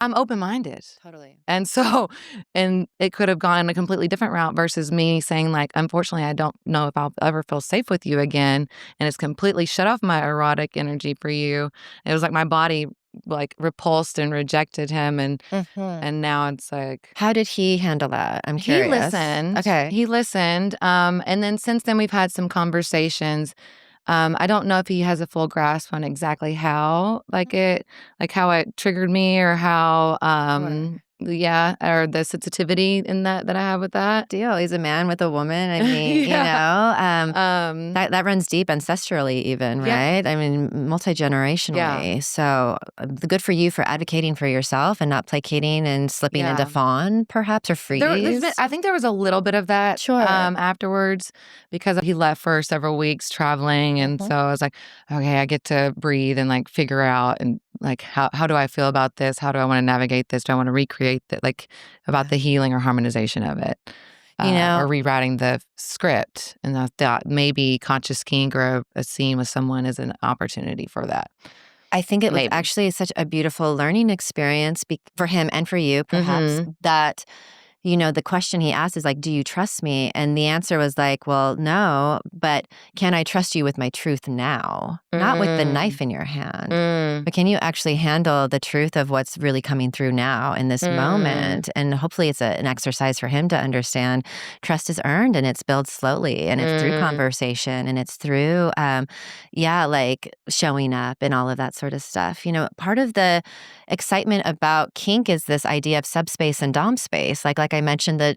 I'm open-minded. Totally. And so and it could have gone a completely different route versus me saying, like, "Unfortunately, I don't know if I'll ever feel safe with you again, and it's completely shut off my erotic energy for you." It was like my body, like, repulsed and rejected him, Mhm. and now it's like How did he handle that? I'm he curious. listened. Okay. He listened, and then since then, we've had some conversations. I don't know if he has a full grasp on exactly how, like, how it triggered me or how, Sure. yeah, or the sensitivity in that I have with that. Deal. He's a man with a woman. I mean, Yeah. Um, that runs deep ancestrally even, yeah, right? I mean, yeah, multi-generationally. So, good for you for advocating for yourself and not placating and slipping into yeah. fawn, perhaps, or There's been freeze. I think there was a little bit of that, Sure. afterwards because he left for several weeks traveling, and Mhm. so I was like, "Okay, I get to breathe and, like, figure out and, like, how do I feel about this? How do I wanna navigate this? Do I wanna recreate that, like, about Yeah. the healing or harmonization of it, You know, or rewriting the script?" And I thought maybe Conscious Kink or a scene with someone is an opportunity for that. I think it was Maybe. actually such a beautiful learning experience for him and for you, perhaps, Mhm. that the question he asked is like, "Do you trust me?" And the answer was like, "Well, no, but can I trust you with my truth now? Not with the Mm. knife in your hand, Mm. but can you actually handle the truth of what's really coming through now in this Mm. moment?" And hopefully it's an exercise for him to understand trust is earned and it's built slowly and it's through Mm. conversation and it's through, yeah, like showing up and all of that sort of stuff. Part of the excitement about kink is this idea of subspace and dom space. Like I mentioned, the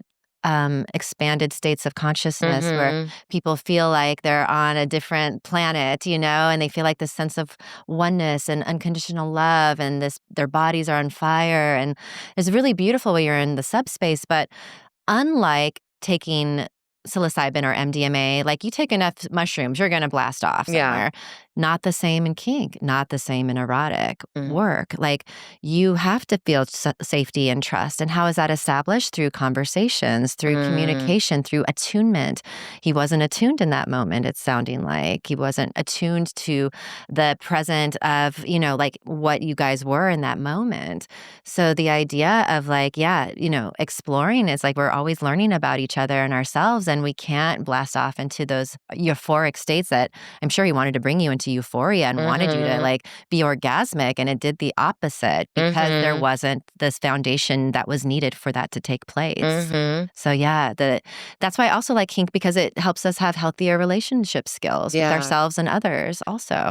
expanded states of consciousness where Mhm. people feel like they're on a different planet, and they feel like this sense of oneness and unconditional love, and this their bodies are on fire, and it's really beautiful when you're in the subspace. But unlike taking psilocybin or MDMA, like you take enough mushrooms, you're going to blast off Yeah. somewhere. Not the same in kink, not the same in erotic Mm. work. Like you have to feel safety and trust. And how is that established? Through conversations, through Mm. communication, through attunement. He wasn't attuned in that moment, it's sounding like. He wasn't attuned to the present of, like what you guys were in that moment. So the idea of like, yeah, exploring is like we're always learning about each other and ourselves, and we can't blast off into those euphoric states that I'm sure he wanted to bring you into euphoria and wanted you to Mhm. like be orgasmic, and it did the opposite because there Mhm. wasn't this foundation that was needed for that to take place. Mhm. So yeah, that's why I also like kink because it helps us have healthier relationship skills with Yeah. ourselves and others also.